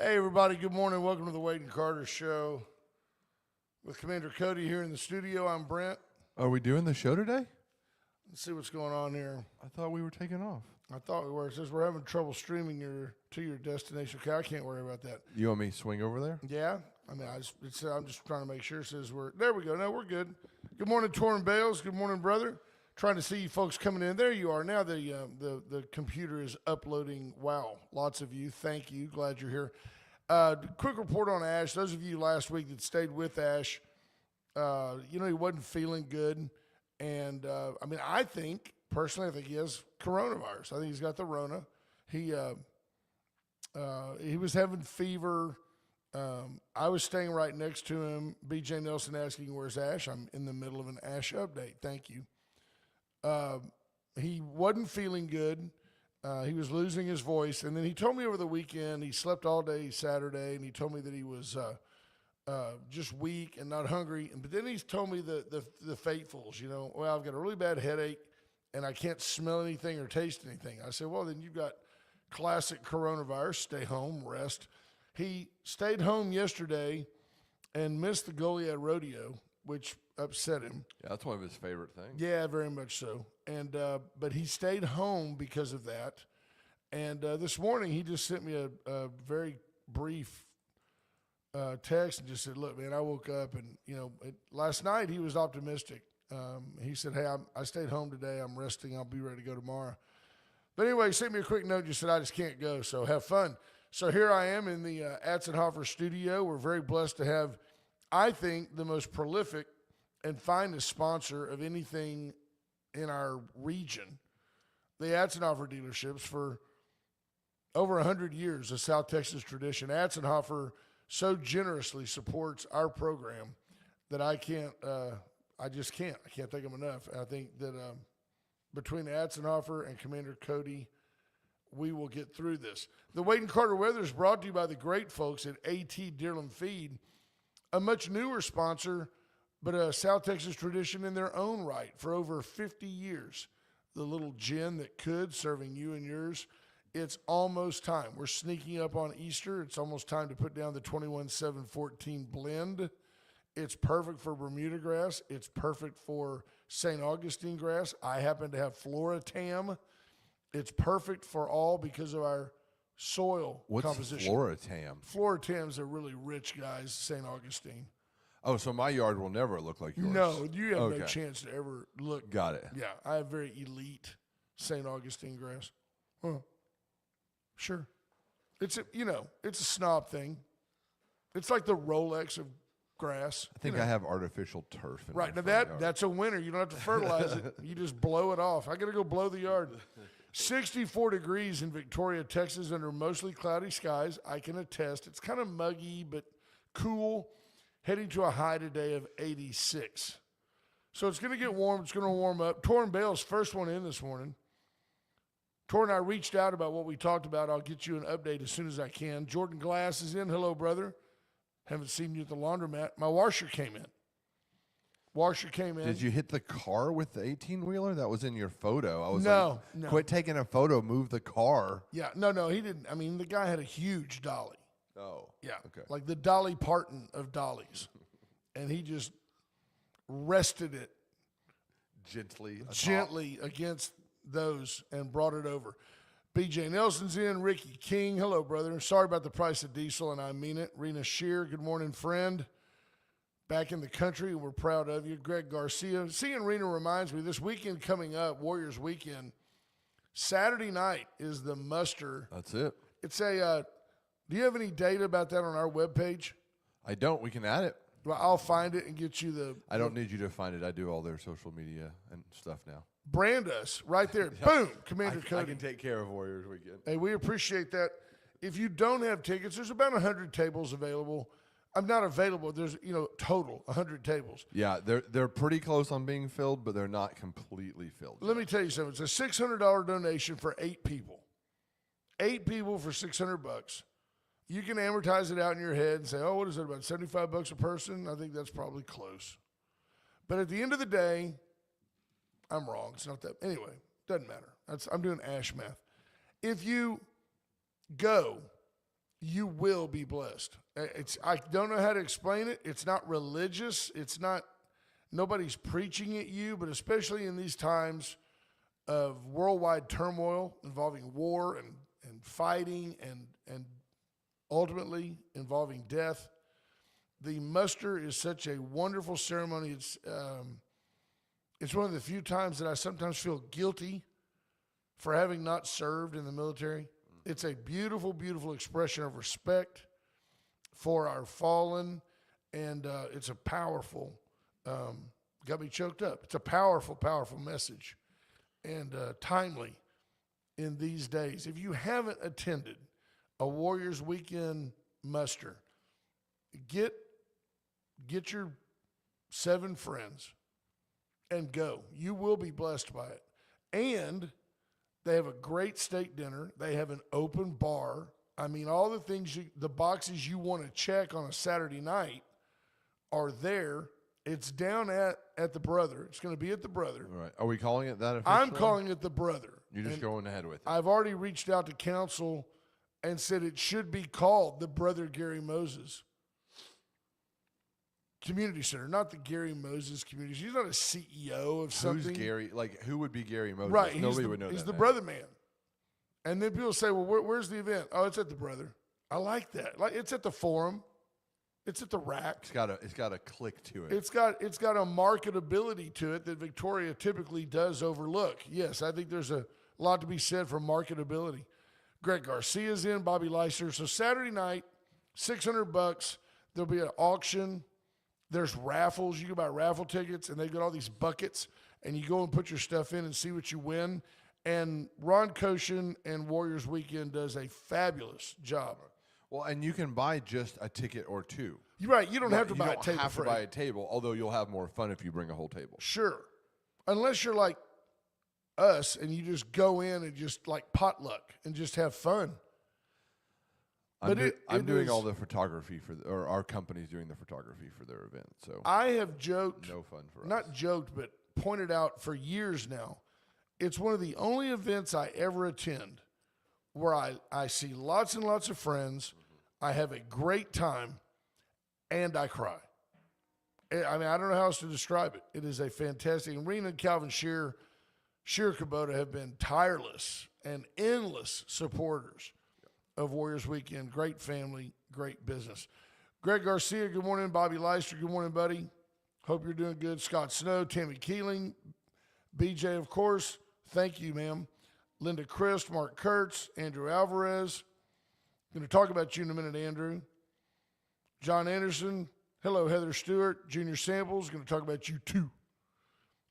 Hey, everybody. Good morning. Welcome to the Wade and Carter Show with Commander Cody here in the studio. I'm Brent. Are we doing the show today? Let's see what's going on here. I thought we were taking off. I thought we were. It says we're having trouble streaming to your destination. Okay, I can't worry about that. You want me to swing over there? Yeah. I mean, I'm just trying to make sure. It says there we go. No, we're good. Good morning, Torrin Bales. Good morning, brother. Trying to see you folks coming in. There you are. Now the computer is uploading. Wow. Lots of you. Thank you. Glad you're here. Quick report on Ash. Those of you last week that stayed with Ash, he wasn't feeling good. And, I think he has coronavirus. I think he's got the Rona. He was having fever. I was staying right next to him. BJ Nelson asking, where's Ash? I'm in the middle of an Ash update. Thank you. He wasn't feeling good. He was losing his voice. And then he told me over the weekend, he slept all day Saturday, and he told me that he was just weak and not hungry. But then he's told me the fatefuls, well, I've got a really bad headache, and I can't smell anything or taste anything. I said, well, then you've got classic coronavirus. Stay home, rest. He stayed home yesterday and missed the Goliad rodeo, which upset him. Yeah, that's one of his favorite things. Yeah, very much so. And but he stayed home because of that. And this morning he just sent me a very brief text and just said, look, man, I woke up and, last night he was optimistic. He said, hey, I stayed home today. I'm resting. I'll be ready to go tomorrow. But anyway, he sent me a quick note and just said, I just can't go, so have fun. So here I am in the Atzenhofer studio. We're very blessed to have, I think, the most prolific and finest sponsor of anything in our region, the Atzenhofer dealerships. For over 100 years, a South Texas tradition. Atzenhofer so generously supports our program that I can't thank them enough. I think that between Atzenhofer and Commander Cody, we will get through this. The Wade and Carter weather is brought to you by the great folks at AT Deerland Feed, a much newer sponsor, but a South Texas tradition in their own right for over 50 years. The little gin that could, serving you and yours. It's almost time. We're sneaking up on Easter. It's almost time to put down the 21-7-14 blend. It's perfect for Bermuda grass. It's perfect for St. Augustine grass. I happen to have Floratam. It's perfect for all because of our soil composition. What's Floratam? Floratam's a really rich guy's St. Augustine. Oh, so my yard will never look like yours. No, you have no chance to ever look. Got it. Yeah, I have very elite St. Augustine grass. Huh. Sure. It's a snob thing. It's like the Rolex of grass. I think I have artificial turf in right. my Now front yard. that's a winner. You don't have to fertilize it. You just blow it off. I got to go blow the yard. 64 degrees in Victoria, Texas, under mostly cloudy skies. I can attest. It's kind of muggy, but cool. Heading to a high today of 86. So it's going to get warm. It's going to warm up. Torrin Bales, first one in this morning. Torrin and I reached out about what we talked about. I'll get you an update as soon as I can. Jordan Glass is in. Hello, brother. Haven't seen you at the laundromat. My washer came in. Did you hit the car with the 18-wheeler? That was in your photo. I was no. Quit taking a photo, move the car. Yeah, no, he didn't. I mean, the guy had a huge dolly. Oh. Yeah. Okay. Like the Dolly Parton of dollies. And he just rested it gently against those and brought it over. BJ Nelson's in. Ricky King. Hello, brother. Sorry about the price of diesel, and I mean it. Rena Shear. Good morning, friend. Back in the country, we're proud of you. Greg Garcia. Seeing Rena reminds me, this weekend coming up, Warriors weekend, Saturday night is the muster. That's it. It's a, do you have any data about that on our webpage? I don't. We can add it. Well, I'll find it and get you the. I don't need you to find it. I do all their social media and stuff now. Brand us right there. Boom. Commander Cody. I can take care of Warriors weekend. Hey, we appreciate that. If you don't have tickets, there's about 100 tables available. I'm not available. There's, total 100 tables. Yeah, they're pretty close on being filled, but they're not completely filled. Let me tell you something. It's a $600 donation for 8 people. 8 people for $600. You can amortize it out in your head and say, oh, what is it, about $75 a person? I think that's probably close. But at the end of the day, I'm wrong. It's not that. Anyway, doesn't matter. I'm doing Ash math. If you go you will be blessed. I don't know how to explain it. It's not religious. It's not, nobody's preaching at you, but especially in these times of worldwide turmoil involving war and fighting and ultimately involving death, the muster is such a wonderful ceremony. It's one of the few times that I sometimes feel guilty for having not served in the military. It's a beautiful, beautiful expression of respect for our fallen, and it's a powerful, got me choked up. It's a powerful, powerful message, and timely in these days. If you haven't attended a Warriors Weekend muster, get your 7 friends and go. You will be blessed by it. And they have a great steak dinner. They have an open bar. I mean, all the things, the boxes you want to check on a Saturday night are there. It's down at the Brother. It's going to be at the Brother. All right. Are we calling it that officially? I'm calling it the Brother. You're just going ahead with it. I've already reached out to council and said it should be called the Brother Gary Moses Community Center, not the Gary Moses Community Center. He's not a CEO of something. Who's Gary? Like, who would be Gary Moses? Right. Nobody would know that. He's the name. brother man. And then people say, well, where's the event? Oh, it's at the Brother. I like that. Like, it's at the Forum. It's at the Rack. It's got a click to it. It's got a marketability to it that Victoria typically does overlook. Yes, I think there's a lot to be said for marketability. Greg Garcia's in, Bobby Leister. So Saturday night, $600. There'll be an auction. There's raffles. You can buy raffle tickets, and they've got all these buckets, and you go and put your stuff in and see what you win. And Ron Koshin and Warriors Weekend does a fabulous job. Well, and you can buy just a ticket or two. You're right. You don't have to You buy don't a table have for to buy a table, although you'll have more fun if you bring a whole table. Sure. Unless you're like us and you just go in and just like potluck and just have fun. I'm doing all the photography or our company's doing the photography for their event. So I have joked, no fun for us. not joked, but pointed out for years now, it's one of the only events I ever attend where I see lots and lots of friends, I have a great time, and I cry. I mean, I don't know how else to describe it. It is a fantastic. And Rena and Calvin Shear Kubota have been tireless and endless supporters of Warriors Weekend. Great family, great business. Greg Garcia, good morning. Bobby Leister, good morning, buddy. Hope you're doing good. Scott Snow, Tammy Keeling, BJ, of course. Thank you, ma'am. Linda Christ, Mark Kurtz, Andrew Alvarez. Going to talk about you in a minute, Andrew. John Anderson. Hello, Heather Stewart. Junior Samples. Going to talk about you, too.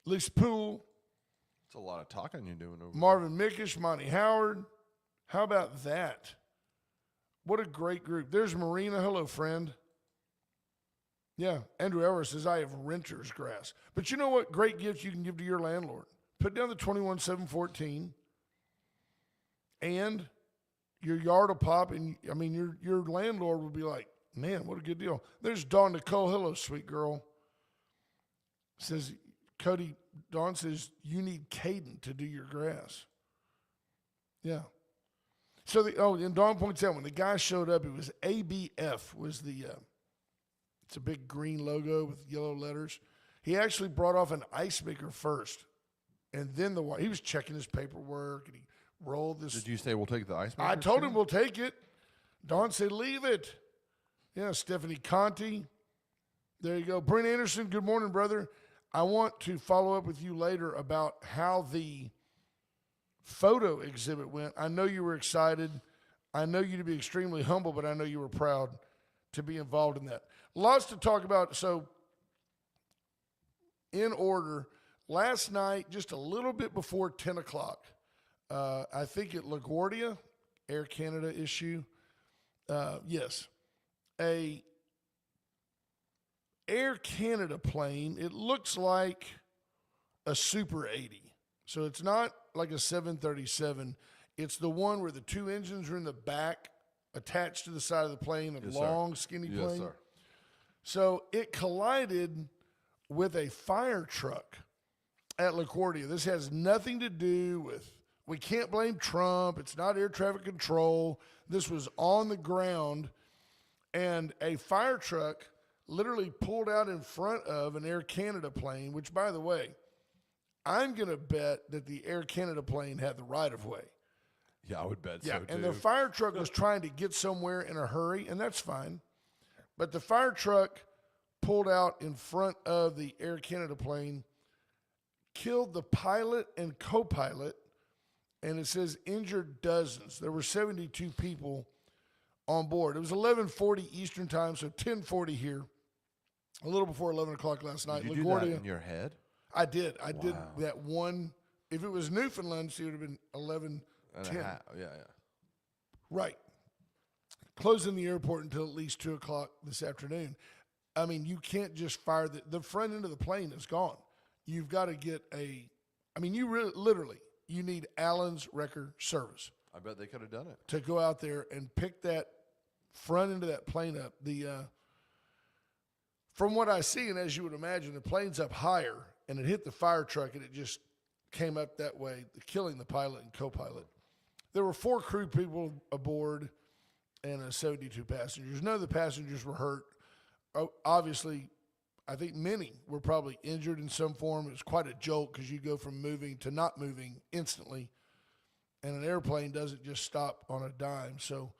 Lisa Poole. It's a lot of talking you're doing over Marvin Mickish, Monty Howard. How about that? What a great group. There's Marina. Hello, friend. Yeah, Andrew Ellis says, I have renter's grass. But you know what great gift you can give to your landlord? Put down the 21,714, and your yard will pop, and I mean, your landlord will be like, man, what a good deal. There's Dawn Nicole. Hello, sweet girl. Says, Cody, Dawn says, you need Caden to do your grass. Yeah. So, and Dawn points out when the guy showed up, it was ABF was it's a big green logo with yellow letters. He actually brought off an ice maker first, and then he was checking his paperwork, and he rolled this. Did you say we'll take the ice maker? I told him we'll take it. Dawn said, leave it. Yeah, Stephanie Conti. There you go. Brent Anderson, good morning, brother. I want to follow up with you later about how the photo exhibit went. I know you were excited. I know you to be extremely humble, but I know you were proud to be involved in that. Lots to talk about. So, in order, last night, just a little bit before 10 o'clock, I think at LaGuardia, Air Canada issue, yes, a Air Canada plane, it looks like a Super 80. So it's not like a 737. It's the one where the two engines are in the back, attached to the side of the plane, a long, skinny plane. Yes, sir. So it collided with a fire truck at LaGuardia. This has nothing to do with we can't blame Trump. It's not air traffic control. This was on the ground, and a fire truck literally pulled out in front of an Air Canada plane, which, by the way, I'm going to bet that the Air Canada plane had the right-of-way. Yeah, I would bet Yeah, so, too. and the fire truck was trying to get somewhere in a hurry, and that's fine. But the fire truck pulled out in front of the Air Canada plane, killed the pilot and co-pilot, and it says injured dozens. There were 72 people on board. It was 11:40 Eastern time, so 10:40 here, a little before 11 o'clock last night. Did you do that in your head? I did. I did Wow. that one. If it was Newfoundland, it would have been 11:10. Yeah. Right. Closing the airport until at least 2 o'clock this afternoon. I mean, you can't just fire the front end of the plane is gone. You've got to get literally, you need Allen's Wrecker Service I bet they could have done it. to go out there and pick that front end of that plane up. From what I see, and as you would imagine, the plane's up higher, and it hit the fire truck, and it just came up that way, killing the pilot and co-pilot. There were 4 crew people aboard and 72 passengers. None of the passengers were hurt. Obviously, I think many were probably injured in some form. It was quite a jolt because you go from moving to not moving instantly, and an airplane doesn't just stop on a dime. So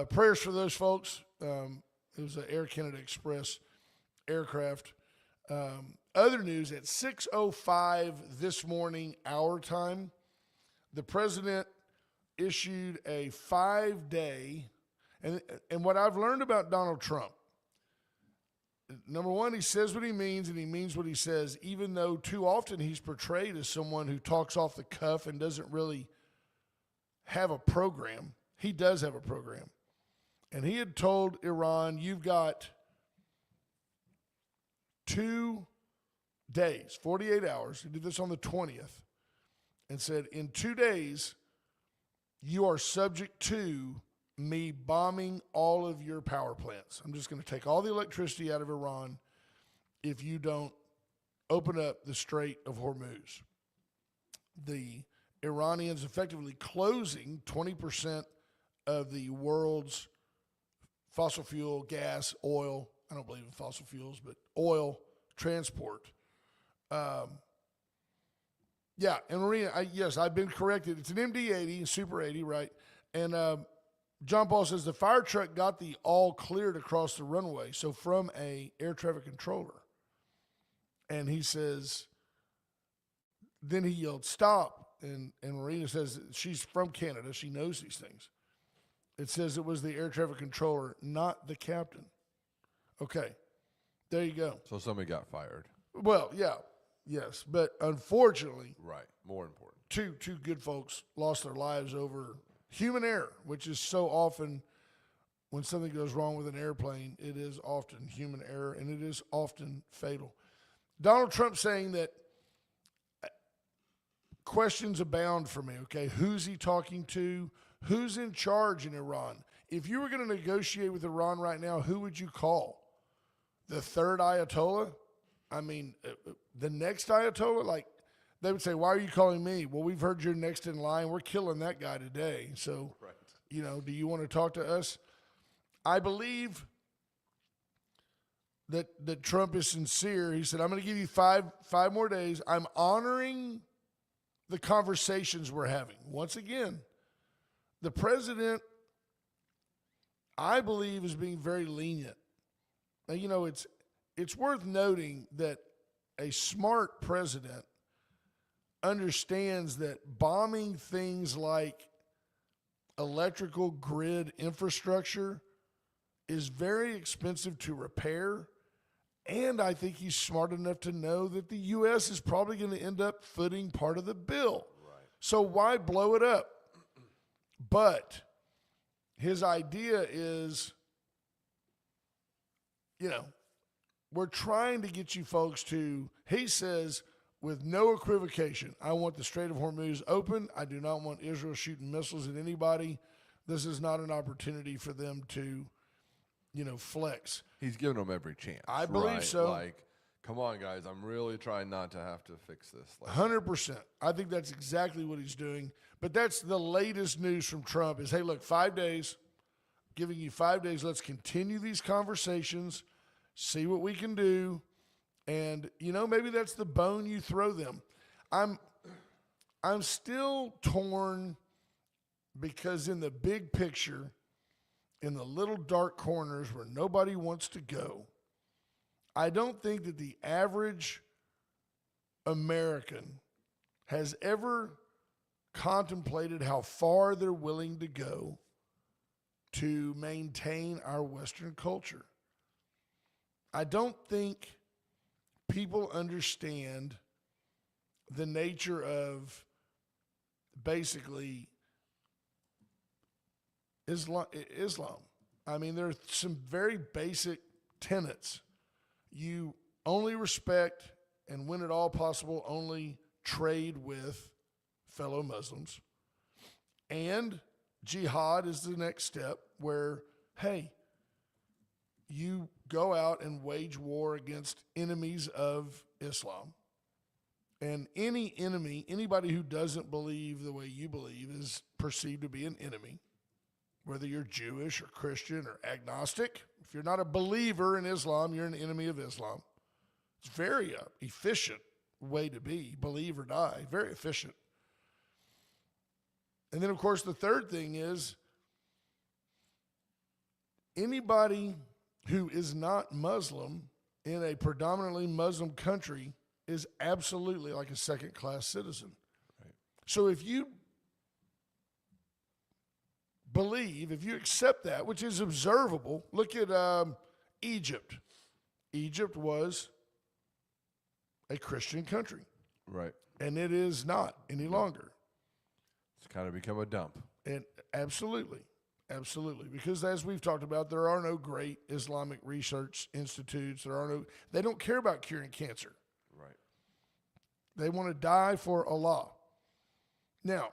prayers for those folks. It was an Air Canada Express aircraft. Other news, at 6:05 this morning, our time, the president issued a 5-day, and what I've learned about Donald Trump, number one, he says what he means, and he means what he says, even though too often he's portrayed as someone who talks off the cuff and doesn't really have a program. He does have a program. And he had told Iran, you've got 2 days, 48 hours. He did this on the 20th and said, in 2 days, you are subject to me bombing all of your power plants. I'm just going to take all the electricity out of Iran if you don't open up the Strait of Hormuz. The Iranians effectively closing 20% of the world's fossil fuel, gas, oil. I don't believe in fossil fuels, but oil transport. Yeah, and Marina, yes, I've been corrected. It's an MD-80, Super 80, right? And John Paul says the fire truck got the all cleared across the runway, so from a air traffic controller. And he says, then he yelled, stop. And Marina says she's from Canada. She knows these things. It says it was the air traffic controller, not the captain. Okay, there you go. So somebody got fired. Well, yeah, yes. But unfortunately, Right. More important. two good folks lost their lives over human error, which is so often when something goes wrong with an airplane, it is often human error, and it is often fatal. Donald Trump saying that questions abound for me, okay? Who's he talking to? Who's in charge in Iran? If you were going to negotiate with Iran right now, who would you call? The third Ayatollah? I mean, the next Ayatollah? Like, they would say, why are you calling me? Well, we've heard you're next in line. We're killing that guy today. So, Right. do you want to talk to us? I believe that Trump is sincere. He said, I'm going to give you five more days. I'm honoring the conversations we're having. Once again, the president, I believe, is being very lenient. Now, it's worth noting that a smart president understands that bombing things like electrical grid infrastructure is very expensive to repair. And I think he's smart enough to know that the U.S. is probably going to end up footing part of the bill. Right. So why blow it up? But his idea is, we're trying to get you folks to, he says, with no equivocation, I want the Strait of Hormuz open. I do not want Israel shooting missiles at anybody. This is not an opportunity for them to, flex. He's giving them every chance. I believe right? so. Like, Come on, guys. I'm really trying not to have to fix this. 100%. I think that's exactly what he's doing. But that's the latest news from Trump is, hey, look, 5 days, giving you 5 days. Let's continue these conversations, see what we can do. And, maybe that's the bone you throw them. I'm still torn because in the big picture, in the little dark corners where nobody wants to go, I don't think that the average American has ever contemplated how far they're willing to go to maintain our Western culture. I don't think people understand the nature of basically Islam. I mean, there are some very basic tenets. You only respect and, when at all possible, only trade with fellow Muslims. And jihad is the next step where, hey, you go out and wage war against enemies of Islam. And any enemy, anybody who doesn't believe the way you believe, is perceived to be an enemy, whether you're Jewish or Christian or agnostic. If you're not a believer in Islam, you're an enemy of Islam. It's very efficient way to be, believe or die, very efficient. And then, of course, the third thing is anybody who is not Muslim in a predominantly Muslim country is absolutely like a second-class citizen. Right. So if you believe, if you accept that, which is observable, look at Egypt. Egypt was a Christian country. Right. And it is not any longer. It's kind of become a dump. And absolutely. Absolutely. Because as we've talked about, there are no great Islamic research institutes. They don't care about curing cancer. Right. They want to die for Allah. Now,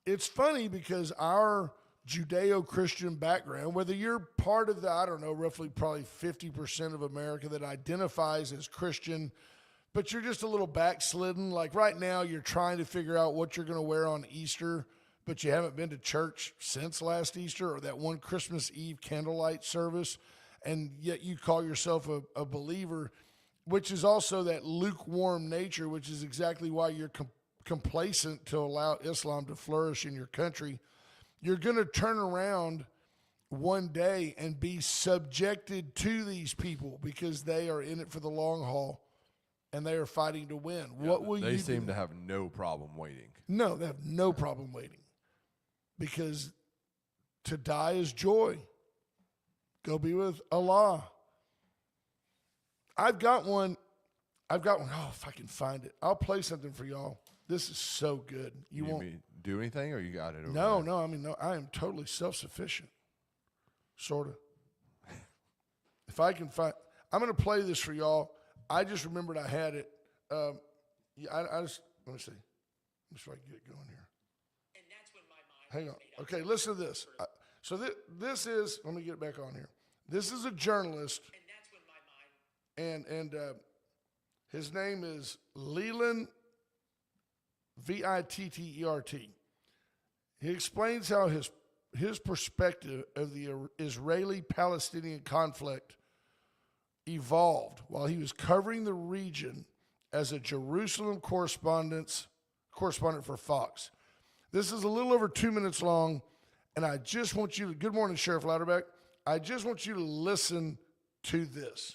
it's funny because our Judeo-Christian background, whether you're part of the, roughly probably 50% of America that identifies as Christian, but you're just a little backslidden. Like right now, you're trying to figure out what you're going to wear on Easter, but you haven't been to church since last Easter or that one Christmas Eve candlelight service, and yet you call yourself a believer, which is also that lukewarm nature, which is exactly why you're complacent to allow Islam to flourish in your country. You're going to turn around one day and be subjected to these people because they are in it for the long haul and they are fighting to win. Yeah, what will you do? They seem to have no problem waiting. No, they have no problem waiting because to die is joy. Go be with Allah. I've got one. Oh, if I can find it. I'll play something for y'all. This is so good. You won't me do anything, or you got it over No, there? no. I mean, no. I am totally self-sufficient, sort of. If I can find, I'm going to play this for y'all. I just remembered I had it. I just let me see. Let me see if I can get it going here. And that's when my mind. Hang on. Okay, listen to this. So this is. Let me get it back on here. This is a journalist. And that's when my mind. And his name is Leland. Vittert. He explains how his perspective of the Israeli-Palestinian conflict evolved while he was covering the region as a Jerusalem correspondent for Fox. This is a little over 2 minutes long, and I just want you to, good morning, Sheriff Louderback. I just want you to listen to this.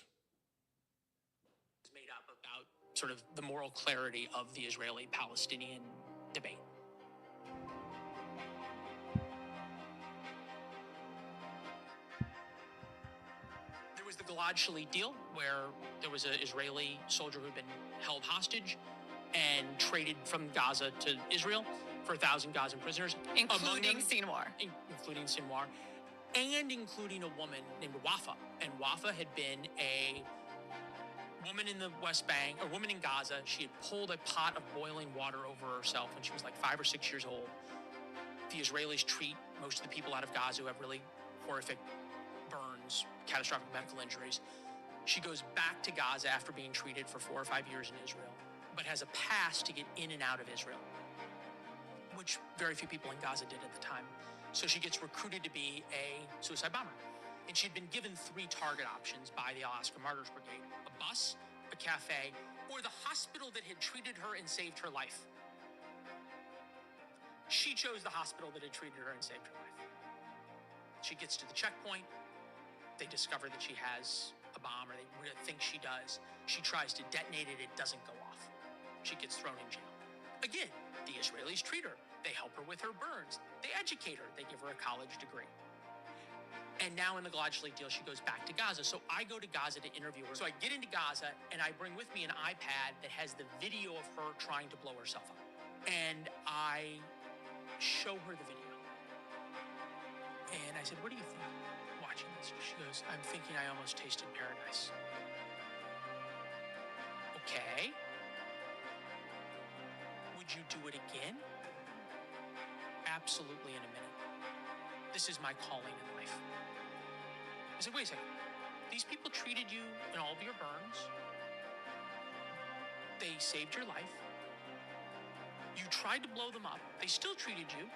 Sort of the moral clarity of the Israeli-Palestinian debate. There was the Gilad Shalit deal, where there was an Israeli soldier who had been held hostage and traded from Gaza to Israel for 1,000 Gazan prisoners. Including Sinwar. Including Sinwar, and including a woman named Wafa. And Wafa had been a woman in the West Bank, a woman in Gaza. She had pulled a pot of boiling water over herself when she was like 5 or 6 years old. The Israelis treat most of the people out of Gaza who have really horrific burns, catastrophic medical injuries. She goes back to Gaza after being treated for 4 or 5 years in Israel, but has a pass to get in and out of Israel, which very few people in Gaza did at the time. So she gets recruited to be a suicide bomber. And she'd been given 3 target options by the Al-Aqsa Martyrs Brigade: a bus, a cafe, or the hospital that had treated her and saved her life. She chose the hospital that had treated her and saved her life. She gets to the checkpoint. They discover that she has a bomb, or they really think she does. She tries to detonate it. It doesn't go off. She gets thrown in jail. Again, the Israelis treat her. They help her with her burns. They educate her. They give her a college degree. And now in the Gilad Shalit deal, she goes back to Gaza. So I go to Gaza to interview her. So I get into Gaza, and I bring with me an iPad that has the video of her trying to blow herself up. And I show her the video. And I said, "What do you think watching this?" She goes, "I'm thinking I almost tasted paradise." Okay. Would you do it again? Absolutely, in a minute. This is my calling in life. I said, "Wait a second. These people treated you in all of your burns. They saved your life. You tried to blow them up. They still treated you.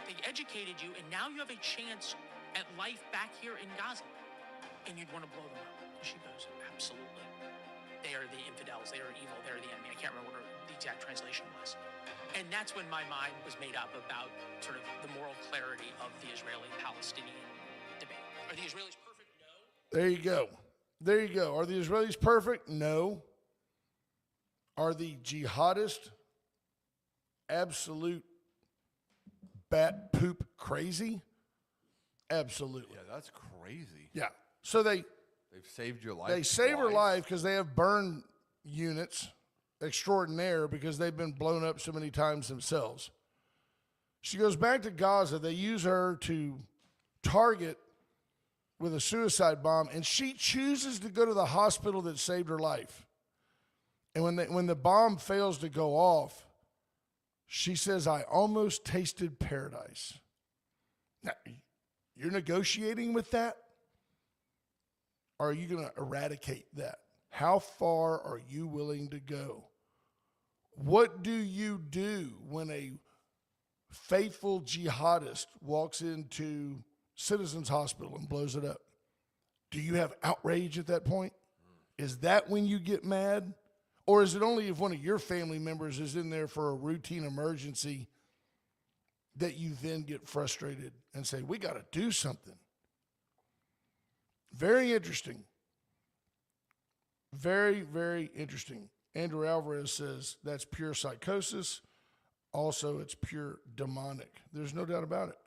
They educated you, and now you have a chance at life back here in Gaza, and you'd want to blow them up." And she goes, "Absolutely. They are the infidels. They are evil. They are the enemy." I can't remember what the exact translation was. And that's when my mind was made up about sort of the moral clarity of the Israeli-Palestinian debate. Are the Israelis perfect? No. There you go. There you go. Are the Israelis perfect? No. Are the jihadists absolute bat poop crazy? Absolutely. Yeah, that's crazy. Yeah. So they've saved your life. They save her twice. life because they have burn units extraordinaire because they've been blown up so many times themselves. She goes back to Gaza. They use her to target with a suicide bomb, and she chooses to go to the hospital that saved her life. And when the bomb fails to go off, she says, "I almost tasted paradise." Now, you're negotiating with that? Or are you going to eradicate that? How far are you willing to go? What do you do when a faithful jihadist walks into Citizens Hospital and blows it up? Do you have outrage at that point? Is that when you get mad? Or is it only if one of your family members is in there for a routine emergency that you then get frustrated and say, "We got to do something"? Very interesting. Very, very interesting. Andrew Alvarez says that's pure psychosis. Also, it's pure demonic. There's no doubt about it.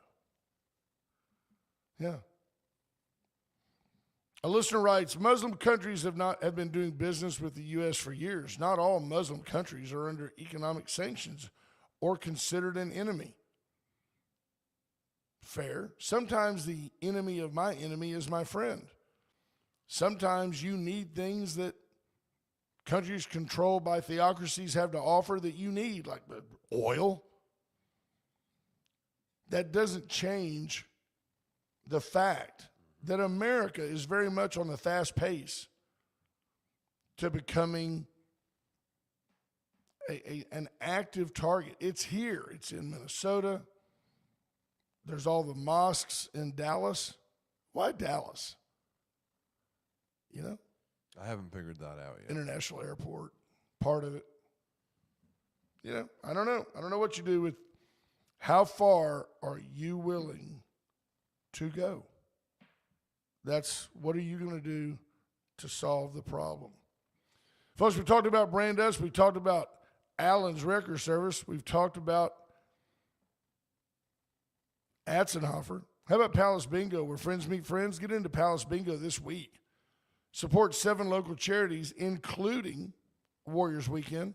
Yeah. A listener writes, Muslim countries have been doing business with the U.S. for years. Not all Muslim countries are under economic sanctions or considered an enemy. Fair. Sometimes the enemy of my enemy is my friend. Sometimes you need things that countries controlled by theocracies have to offer that you need, like oil. That doesn't change the fact that America is very much on the fast pace to becoming an active target. It's here. It's in Minnesota. There's all the mosques in Dallas. Why Dallas? You know? I haven't figured that out yet. International airport, part of it. You know, I don't know. I don't know what you do with how far are you willing to go? That's what are you going to do to solve the problem? Folks, we talked about Brand Us. We talked about Allen's Wrecker Service. We've talked about Atzenhofer. How about Palace Bingo, where friends meet friends? Get into Palace Bingo this week. Support 7 local charities, including Warriors Weekend.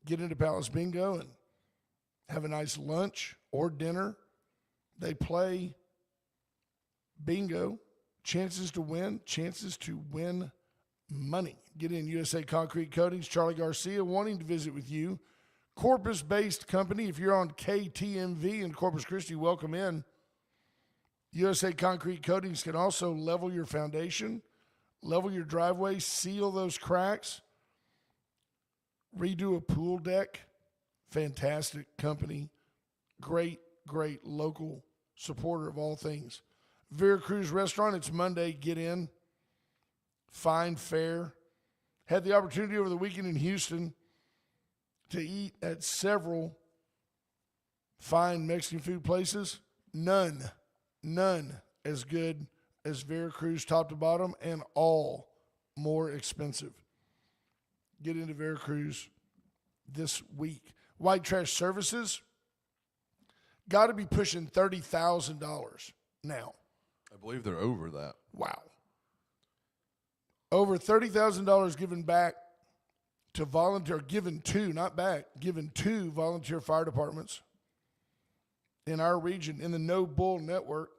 Get into Palace Bingo and have a nice lunch or dinner. They play bingo, chances to win money. Get in USA Concrete Coatings, Charlie Garcia, wanting to visit with you. Corpus-based company. If you're on KTMV in Corpus Christi, welcome in. USA Concrete Coatings can also level your foundation, level your driveway, seal those cracks, redo a pool deck. Fantastic company. Great local supporter of all things. Veracruz Restaurant, it's Monday. Get in. Fine fare. Had the opportunity over the weekend in Houston to eat at several fine Mexican food places. None as good as Veracruz top to bottom, and all more expensive. Get into Veracruz this week. White Trash Services got to be pushing $30,000 now. I believe they're over that. Wow. Over $30,000 given back to volunteer, given to volunteer fire departments in our region, in the No Bull Network,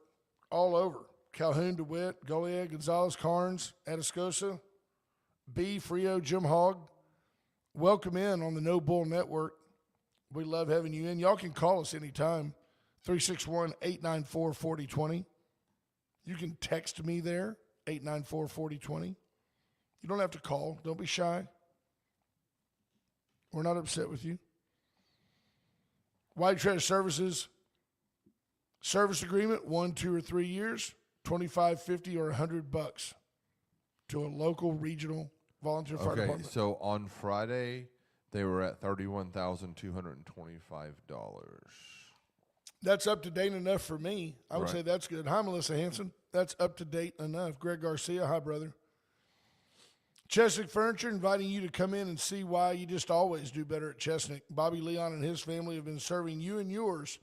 all over. Calhoun, DeWitt, Goliad, Gonzales, Carnes, Atascosa, B, Frio, Jim Hogg. Welcome in on the No Bull Network. We love having you in. Y'all can call us anytime, 361-894-4020. You can text me there, 894-4020. You don't have to call. Don't be shy. We're not upset with you. White Trash Services, service agreement, 1, 2, or 3 years, $25, $50, or $100 to a local regional volunteer fire department. Okay, so on Friday, they were at $31,225. That's up to date enough for me. I would Right. say that's good. Hi, Melissa Hanson. That's up to date enough. Greg Garcia, hi, brother. Chesnick Furniture, inviting you to come in and see why you just always do better at Chesnick. Bobby Leon and his family have been serving you and yours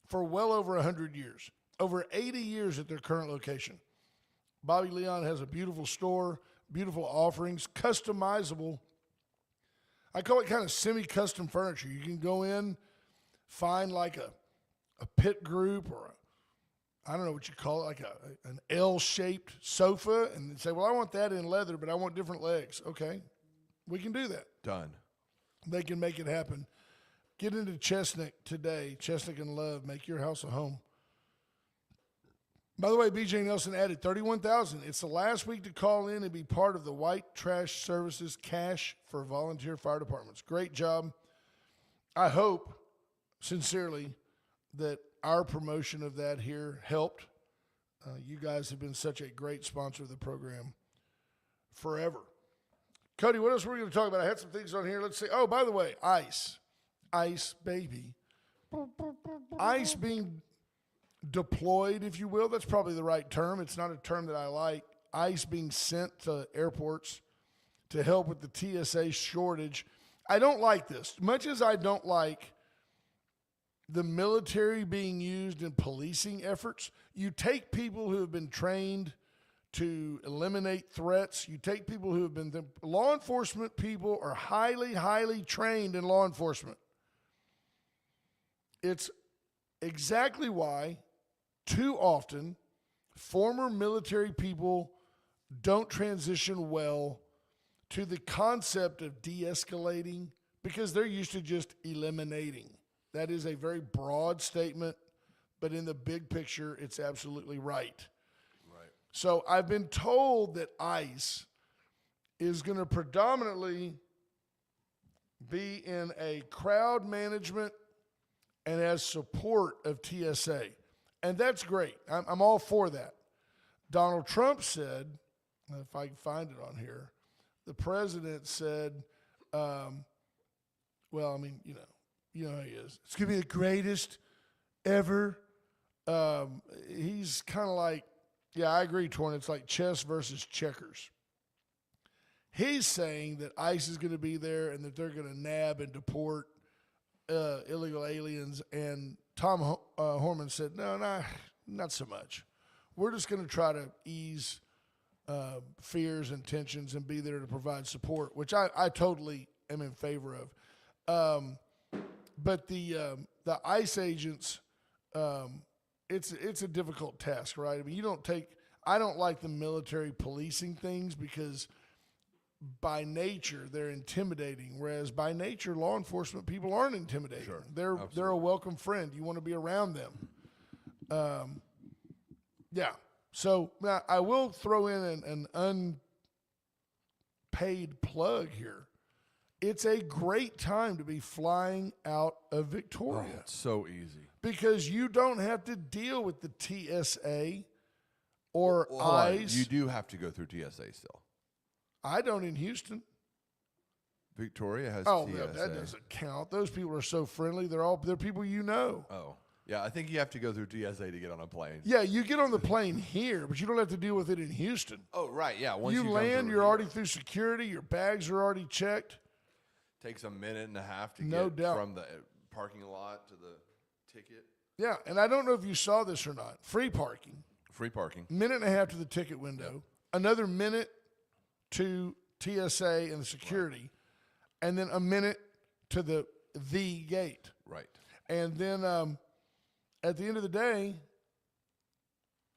for well over 100 years, over 80 years at their current location. Bobby Leon has a beautiful store, beautiful offerings, customizable. I call it kind of semi-custom furniture. You can go in, find like a pit group or I don't know what you call it, like an L-shaped sofa, and say, well, I want that in leather, but I want different legs. Okay, we can do that. Done. They can make it happen. Get into Chesnick today. Chesnick and Love, make your house a home. By the way, BJ Nelson added 31,000. It's the last week to call in and be part of the White Trash Services Cash for Volunteer Fire Departments. Great job. I hope, sincerely, that our promotion of that here helped. You guys have been such a great sponsor of the program forever. Cody, what else were we going to talk about? I had some things on here. Let's see. Oh, by the way, ICE. ICE, baby. ICE being deployed, if you will. That's probably the right term. It's not a term that I like. ICE being sent to airports to help with the TSA shortage. I don't like this. Much as I don't like the military being used in policing efforts, you take people who have been trained to eliminate threats. You take people who have been, law enforcement people are highly, highly trained in law enforcement. It's exactly why too often former military people don't transition well to the concept of de-escalating because they're used to just eliminating. That is a very broad statement, but in the big picture, it's absolutely right. Right. So I've been told that ICE is going to predominantly be in a crowd management and as support of TSA. And that's great. I'm all for that. Donald Trump said, if I can find it on here, the president said, well, I mean, you know how he is. It's going to be the greatest ever. He's kind of like, yeah, I agree, Torn. It's like chess versus checkers. He's saying that ICE is going to be there and that they're going to nab and deport illegal aliens. And Tom Horman said, no, not so much. We're just going to try to ease fears and tensions and be there to provide support, which I totally am in favor of. But the ICE agents, it's a difficult task, right? I mean, I don't like the military policing things because by nature they're intimidating, whereas by nature law enforcement people aren't intimidating. Sure. They're a welcome friend. You want to be around them. Yeah. So now I will throw in an paid plug here. It's a great time to be flying out of Victoria. Oh, it's so easy. Because you don't have to deal with the TSA or Well, hold on. ICE. You do have to go through TSA still. I don't in Houston. Victoria has Oh, TSA. no, that doesn't count. Those people are so friendly. They're people you know. Oh, yeah. I think you have to go through TSA to get on a plane. Yeah, you get on the plane here, but you don't have to deal with it in Houston. Oh, right. Yeah. Once You come land, through you're here, already through security. Your bags are already checked. takes a minute and a half to No get doubt. from the parking lot to the ticket. Yeah, and I don't know if you saw this or not. Free parking. Free parking. Minute and a half to the ticket window. Another minute to TSA and the security. And then a minute to the gate. Right. And then at the end of the day,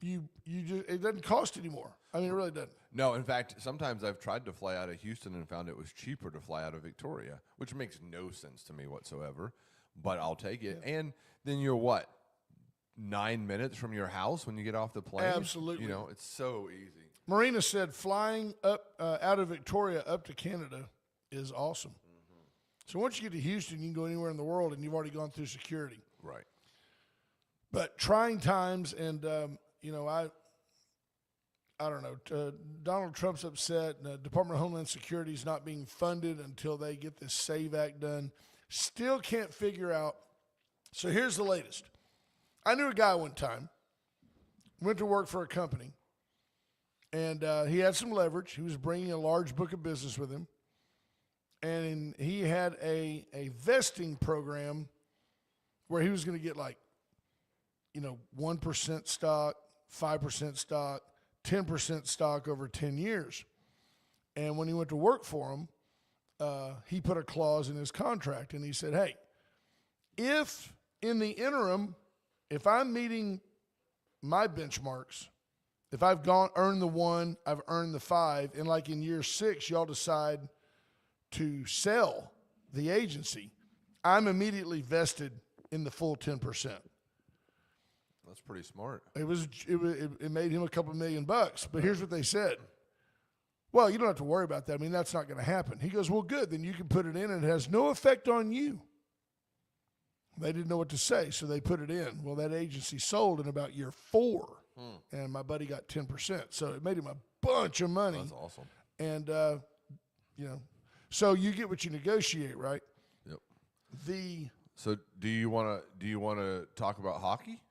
you just it doesn't cost anymore. I mean, it really doesn't. No, in fact, sometimes I've tried to fly out of Houston and found it was cheaper to fly out of Victoria, which makes no sense to me whatsoever, but I'll take it. Yeah. And then you're what? 9 minutes from your house when you get off the plane? Absolutely. You know, it's so easy. Marina said flying up out of Victoria up to Canada is awesome. Mm-hmm. So once you get to Houston, you can go anywhere in the world, and you've already gone through security. Right. But trying times, and you know, I don't know. Donald Trump's upset. Department of Homeland Security is not being funded until they get this SAVE Act done. Still can't figure out. So here's the latest. I knew a guy one time, went to work for a company, and he had some leverage. He was bringing a large book of business with him, and he had a vesting program where he was going to get 1% stock, 5% stock, 10% stock over 10 years. And when he went to work for him, he put a clause in his contract, and he said, hey, if in the interim, if I'm meeting my benchmarks, if I've earned the 1, I've earned the 5, and like in year 6, y'all decide to sell the agency, I'm immediately vested in the full 10%. That's pretty smart. It made him a couple $1 million, but here's what they said. Well, you don't have to worry about that. I mean, that's not going to happen. He goes, well, good. Then you can put it in, and it has no effect on you. They didn't know what to say, so they put it in. Well, that agency sold in about year 4, and my buddy got 10%. So it made him a bunch of money. That's awesome. And, so you get what you negotiate, right? Yep. So do you want to talk about hockey?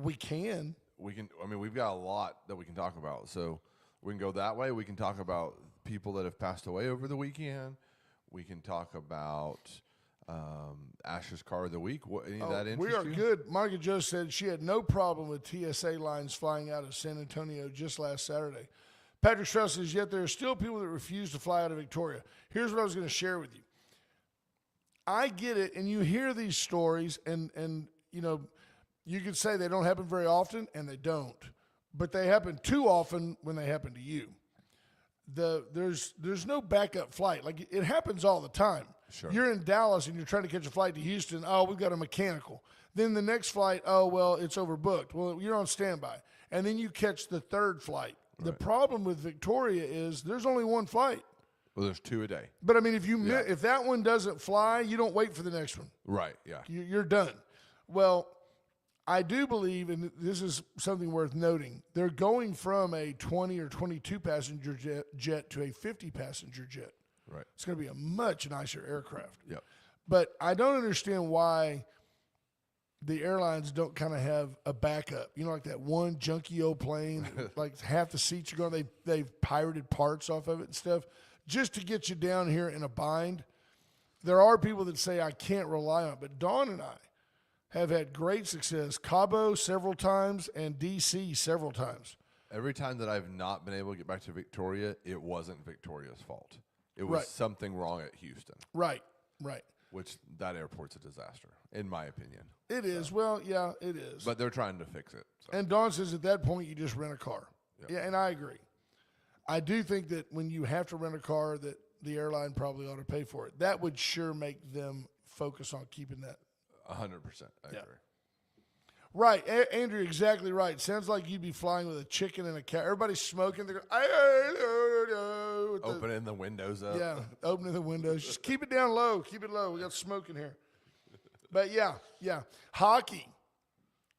We can. We can. I mean, we've got a lot that we can talk about. So we can go that way. We can talk about people that have passed away over the weekend. We can talk about Ash's car of the week. Any of that interest We are you? good. Monica Jo said she had no problem with TSA lines flying out of San Antonio just last Saturday. Patrick Strauss says, yet there are still people that refuse to fly out of Victoria. Here's what I was going to share with you. I get it, and you hear these stories, and you know, you could say they don't happen very often, and they don't. But they happen too often when they happen to you. There's no backup flight. Like, it happens all the time. Sure. You're in Dallas, and you're trying to catch a flight to Houston. Oh, we've got a mechanical. Then the next flight, oh, well, it's overbooked. Well, you're on standby. And then you catch the third flight. Right. The problem with Victoria is there's only one flight. Well, there's 2 a day. But, I mean, if that one doesn't fly, you don't wait for the next one. Right, yeah. You're done. Well, I do believe, and this is something worth noting, they're going from a 20 or 22 passenger jet to a 50 passenger jet. Right. It's going to be a much nicer aircraft. Yep. But I don't understand why the airlines don't kind of have a backup. You know, like that one junky old plane, like half the seats are gone. They've pirated parts off of it and stuff just to get you down here in a bind. There are people that say I can't rely on it, but Dawn and I have had great success. Cabo several times and D.C. several times. Every time that I've not been able to get back to Victoria, it wasn't Victoria's fault. It was something wrong at Houston. Right. Which that airport's a disaster, in my opinion. It is. Well, yeah, it is. But they're trying to fix it. So. And Dawn says at that point you just rent a car. Yep. Yeah, and I agree. I do think that when you have to rent a car, that the airline probably ought to pay for it. That would sure make them focus on keeping that. 100%. I agree. Right, Andrew, exactly right. Sounds like you'd be flying with a chicken and a cat. Everybody's smoking. They're going, with the- Opening the windows up. yeah, opening the windows. Just keep it down low. Keep it low. We got smoke in here. But yeah. Hockey.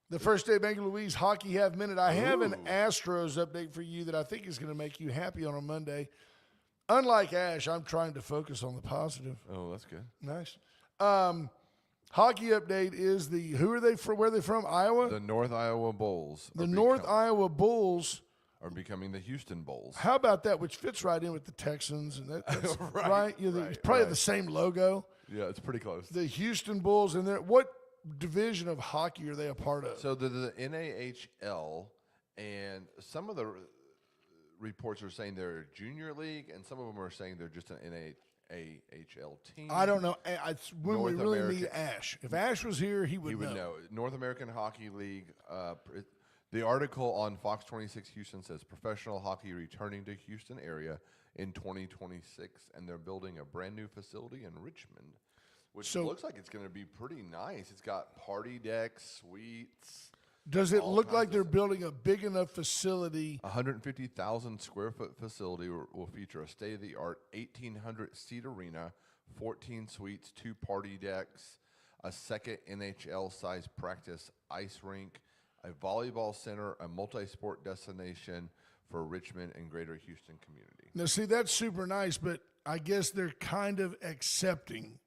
The first day of Bank of Louise Hockey Half Minute. I have an Astros update for you that I think is going to make you happy on a Monday. Unlike Ash, I'm trying to focus on the positive. Oh, that's good. Nice. Hockey update is who are they from? Where are they from? Iowa? The North Iowa Bulls. The North Iowa Bulls are becoming the Houston Bulls. How about that? Which fits right in with the Texans, and that's right. Right, It's probably the same logo. Yeah, it's pretty close. The Houston Bulls, and what division of hockey are they a part of? So the NAHL, and some of the reports are saying they're a junior league, and some of them are saying they're just an NAHL team. I don't know. It's when North we really American- need Ash. If Ash was here, he would know. North American Hockey League. The article on Fox 26 Houston says professional hockey returning to Houston area in 2026, and they're building a brand new facility in Richmond, which looks like it's going to be pretty nice. It's got party decks, suites. Does it look like kinds they're of building a big enough facility? 150,000 square foot facility will feature a state-of-the-art 1,800-seat arena, 14 suites, 2 party decks, a second NHL-sized practice ice rink, a volleyball center, a multi-sport destination for Richmond and greater Houston community. Now, see, that's super nice, but I guess they're kind of accepting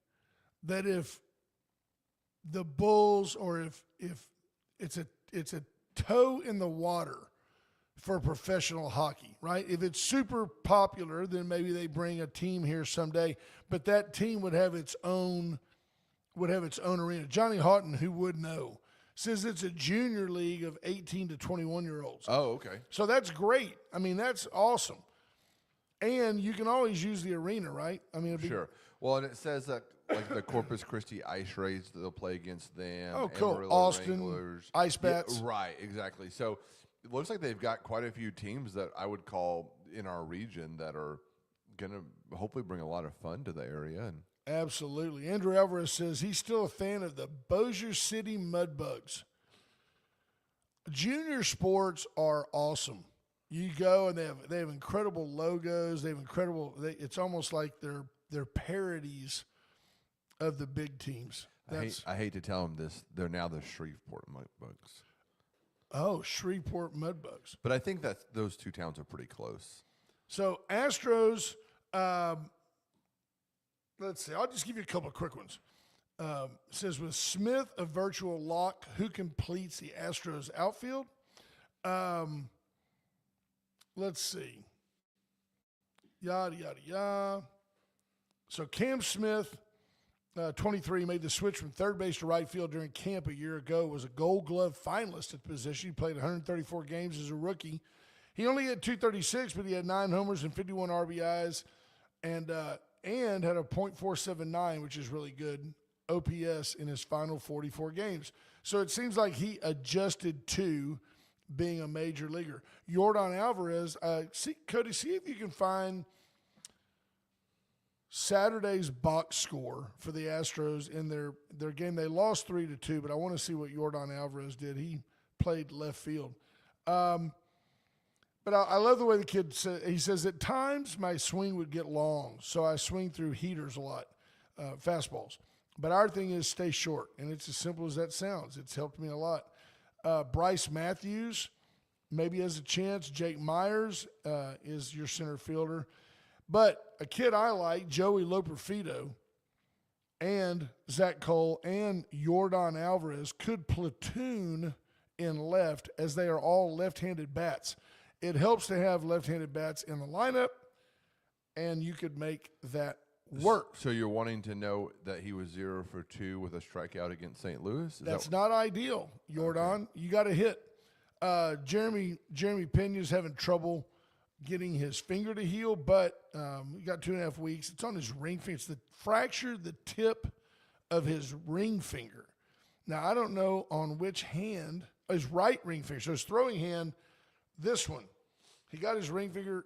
that if the Bulls or if it's a toe in the water for professional hockey, right? If it's super popular, then maybe they bring a team here someday, but that team would have its own arena. Johnny Houghton, who would know, says it's a junior league of 18 to 21-year-olds. Oh, okay. So that's great. I mean, that's awesome. And you can always use the arena, right? I mean, Sure. Well, and it says that like the Corpus Christi Ice Raids, they'll play against them. Oh, cool. Amarillo Austin, Wranglers. Ice Bats. Yeah, right, exactly. So it looks like they've got quite a few teams that I would call in our region that are going to hopefully bring a lot of fun to the area. And Absolutely. Andrew Alvarez says he's still a fan of the Bossier City Mudbugs. Junior sports are awesome. You go and they have incredible logos. They have incredible. It's almost like they're parodies of the big teams. I hate to tell them this. They're now the Shreveport Mudbugs. Oh, Shreveport Mudbugs. But I think that those two towns are pretty close. So Astros. Let's see. I'll just give you a couple of quick ones. Says with Smith a virtual lock, who completes the Astros outfield? Let's see. Yada yada yada. So Cam Smith, 23, made the switch from third base to right field during camp a year ago. Was a Gold Glove finalist at the position. He played 134 games as a rookie. He only had 236, but he had 9 homers and 51 RBIs, and had a .479, which is really good, OPS in his final 44 games. So it seems like he adjusted to being a major leaguer. Yordan Alvarez, Cody, see if you can find Saturday's box score for the Astros in their game. They lost 3-2, but I want to see what Yordan Alvarez did. He played left field. But I love the way the kid said. He says, at times my swing would get long, so I swing through heaters a lot, fastballs. But our thing is stay short, and it's as simple as that sounds. It's helped me a lot. Bryce Matthews maybe has a chance. Jake Myers is your center fielder. But a kid I like, Joey Loperfido, and Zach Cole and Yordan Alvarez could platoon in left, as they are all left-handed bats. It helps to have left-handed bats in the lineup, and you could make that work. So you're wanting to know that he was 0 for 2 with a strikeout against St. Louis? That's not ideal, Yordan. Okay. You got to hit. Jeremy Pena's having trouble getting his finger to heal, but he got 2.5 weeks. It's on his ring finger. It's fractured the tip of his ring finger. Now, I don't know on which hand, his right ring finger. So his throwing hand, this one. He got his ring finger.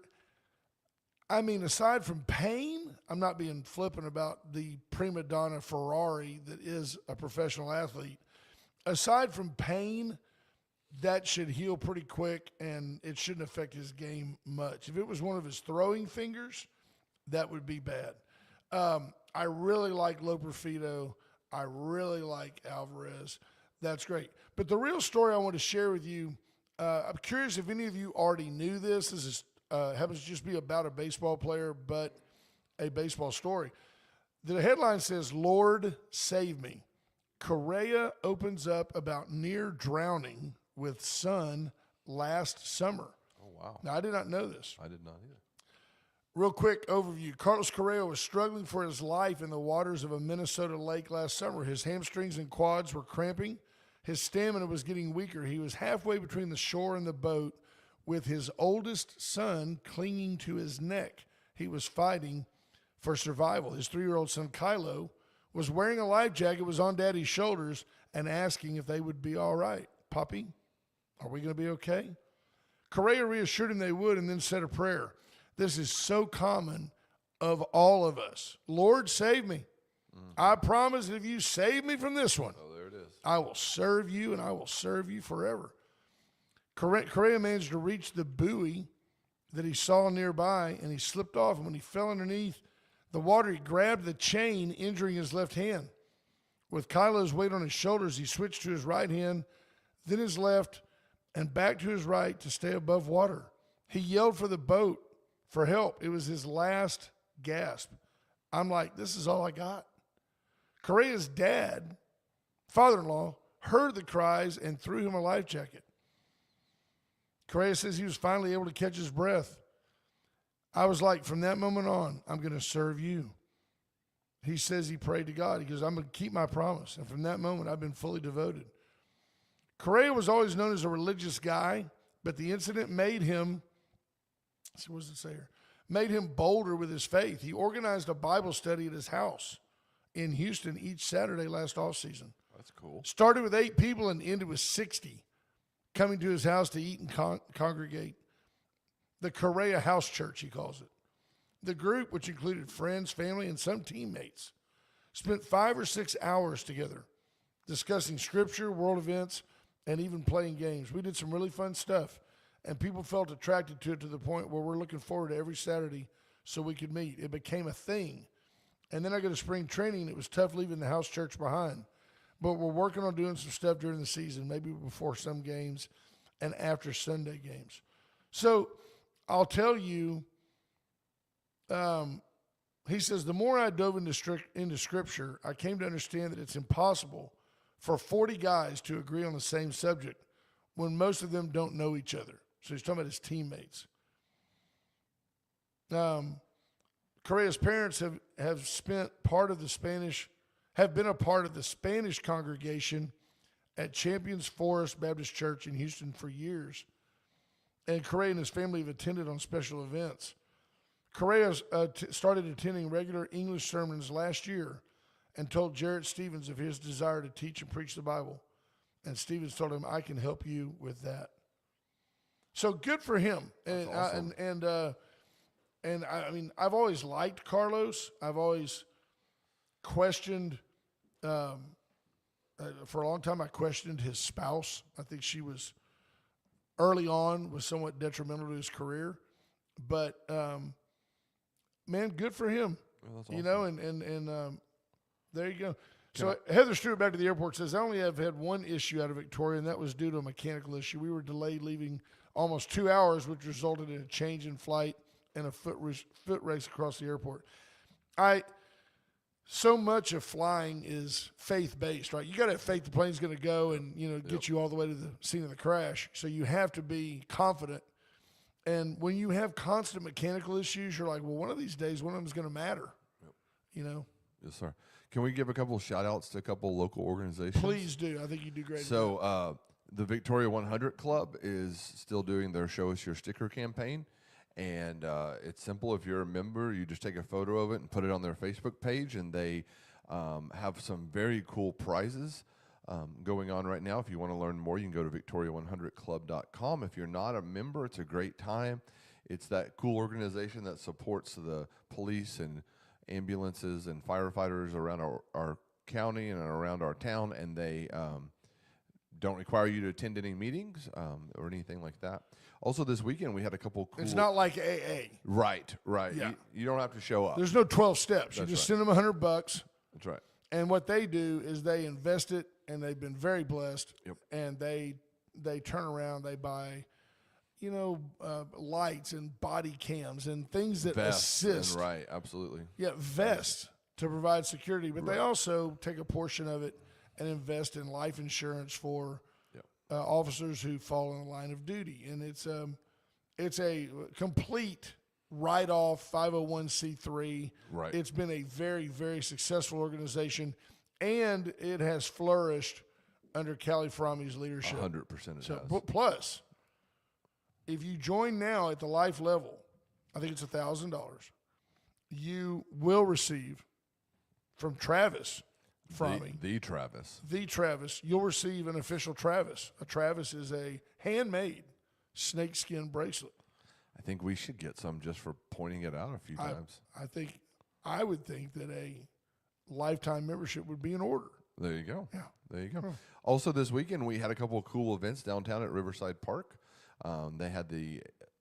I mean, aside from pain, I'm not being flippant about the prima donna Ferrari that is a professional athlete. aside from pain, that should heal pretty quick, and it shouldn't affect his game much. If it was one of his throwing fingers, that would be bad. I really like Loperfido. I really like Alvarez. That's great. But the real story I want to share with you, I'm curious if any of you already knew this. This is happens to just be about a baseball player, but a baseball story. The headline says, "Lord, save me." Correa opens up about near drowning with son last summer. Oh, wow. Now, I did not know this. I did not either. Real quick overview. Carlos Correa was struggling for his life in the waters of a Minnesota lake last summer. His hamstrings and quads were cramping. His stamina was getting weaker. He was halfway between the shore and the boat with his oldest son clinging to his neck. He was fighting for survival. His 3-year-old son, Kylo, was wearing a life jacket, was on Daddy's shoulders, and asking if they would be all right. Puppy, are we going to be okay? Correa reassured him they would and then said a prayer. This is so common of all of us. Lord, save me. I promise if you save me from this one, Oh, there it is. I will serve you and I will serve you forever. Correa managed to reach the buoy that he saw nearby, and he slipped off. And when he fell underneath the water, he grabbed the chain, injuring his left hand. With Kylo's weight on his shoulders, he switched to his right hand, then his left, and back to his right to stay above water. He yelled for the boat for help. It was his last gasp. I'm like, this is all I got. Correa's dad, father-in-law, heard the cries and threw him a life jacket. Correa says he was finally able to catch his breath. I was like, from that moment on, I'm going to serve you. He says he prayed to God. He goes, I'm going to keep my promise. And from that moment, I've been fully devoted. Correa was always known as a religious guy, but the incident made him, what does it say here? Made him bolder with his faith. He organized a Bible study at his house in Houston each Saturday last offseason. That's cool. Started with 8 people and ended with 60 coming to his house to eat and congregate. The Correa House Church, he calls it. The group, which included friends, family, and some teammates, spent 5 or 6 hours together discussing scripture, world events, and even playing games. We did some really fun stuff, and people felt attracted to it to the point where we're looking forward to every Saturday so we could meet. It became a thing. And then I go to spring training, and it was tough leaving the house church behind. But we're working on doing some stuff during the season, maybe before some games and after Sunday games. So I'll tell you, he says, the more I dove into Scripture, I came to understand that it's impossible for 40 guys to agree on the same subject when most of them don't know each other. So he's talking about his teammates. Correa's parents have been a part of the Spanish congregation at Champions Forest Baptist Church in Houston for years. And Correa and his family have attended on special events. Correa started attending regular English sermons last year and told Jarrett Stevens of his desire to teach and preach the Bible. And Stevens told him, I can help you with that. So good for him. That's awesome. And I mean, I've always liked Carlos. I've always questioned, for a long time, I questioned his spouse. I think she was, early on, was somewhat detrimental to his career. But, man, good for him. Well, that's awesome. You know, and there you go. So Heather Stewart back to the airport says, I only have had one issue out of Victoria, and that was due to a mechanical issue. We were delayed leaving almost 2 hours, which resulted in a change in flight and a foot race across the airport. So much of flying is faith-based, right? You got to have faith the plane's going to go and, you know, get you all the way to the scene of the crash. So you have to be confident. And when you have constant mechanical issues, you're like, well, one of these days, one of them is going to matter, you know? Yes, sir. Can we give a couple of shout-outs to a couple local organizations? Please do. I think you do great. So the Victoria 100 Club is still doing their Show Us Your Sticker campaign. And it's simple. If you're a member, you just take a photo of it and put it on their Facebook page. And they have some very cool prizes going on right now. If you want to learn more, you can go to victoria100club.com. If you're not a member, it's a great time. It's that cool organization that supports the police and ambulances and firefighters around our county and around our town, and they don't require you to attend any meetings or anything like that. Also, this weekend we had a couple cool. It's not like AA. Right. Yeah. You don't have to show up. There's no 12 steps. You That's just right. send them $100. That's right. And what they do is they invest it, and they've been very blessed. Yep. And they turn around, they buy, lights and body cams and things that Vests assist. and right, absolutely. Yeah, vests to provide security, but they also take a portion of it and invest in life insurance for officers who fall in the line of duty, and it's a complete write-off 501c3. Right. It's been a very, very successful organization, and it has flourished under Callie Fromme's leadership. 100% it So, has. plus, if you join now at the life level, I think it's $1,000. You will receive from Travis Fromme. The Travis. The Travis, you'll receive an official Travis. A Travis is a handmade snakeskin bracelet. I think we should get some just for pointing it out a few times. I would think that a lifetime membership would be in order. There you go. Yeah. There you go. Also, this weekend we had a couple of cool events downtown at Riverside Park. They had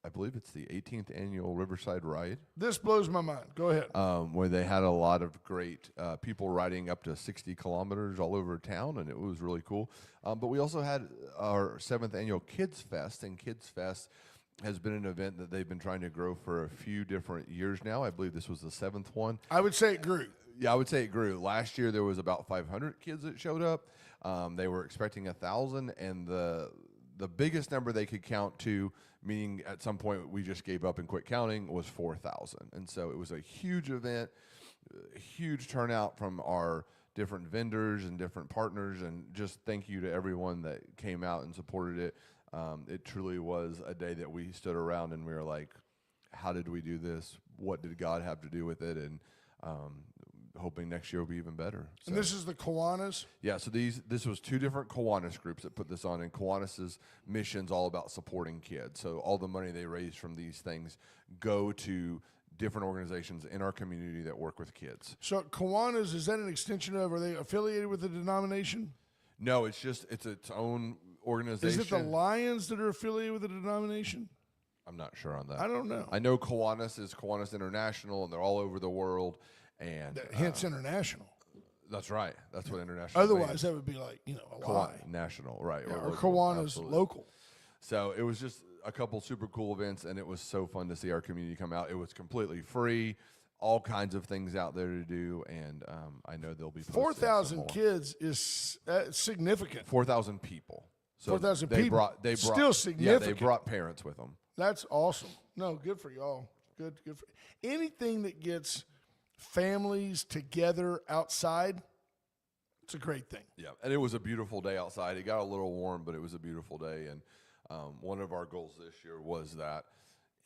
I believe it's the 18th annual Riverside Ride. This blows my mind. Go ahead. Where they had a lot of great people riding up to 60 kilometers all over town, and it was really cool. But we also had our 7th annual Kids Fest, and Kids Fest has been an event that they've been trying to grow for a few different years now. I believe this was the 7th one. I would say it grew. Yeah, I would say it grew. Last year there was about 500 kids that showed up. They were expecting 1,000, and the biggest number they could count to, meaning at some point we just gave up and quit counting, was 4,000. And so it was a huge event, a huge turnout from our different vendors and different partners, and just thank you to everyone that came out and supported it. It truly was a day that we stood around and we were like, how did we do this? What did God have to do with it? And hoping next year will be even better. So, And this is the Kiwanis. yeah, so this was 2 different Kiwanis groups that put this on, and Kiwanis' mission's all about supporting kids. So all the money they raise from these things go to different organizations in our community that work with kids. So Kiwanis, is that an extension of, are they affiliated with a denomination? No, it's its own organization. Is it the Lions that are affiliated with a denomination? I'm not sure on that. I don't know. I know Kiwanis is Kiwanis International, and they're all over the world. And Hence international. that's right. That's what international Otherwise, means. that would be like, a lie. National, right. Yeah, or local, Kiwanis absolutely. local. So it was just a couple super cool events, and it was so fun to see our community come out. It was completely free, all kinds of things out there to do, and I know they'll be posting 4,000 some more. kids is significant. 4,000 people. So 4,000 they people. Brought, Still Yeah, they significant. brought parents with them. That's awesome. No, good for y'all. Good for anything that gets families together outside. It's a great thing. Yeah, and it was a beautiful day outside. It got a little warm, but it was a beautiful day. And one of our goals this year was that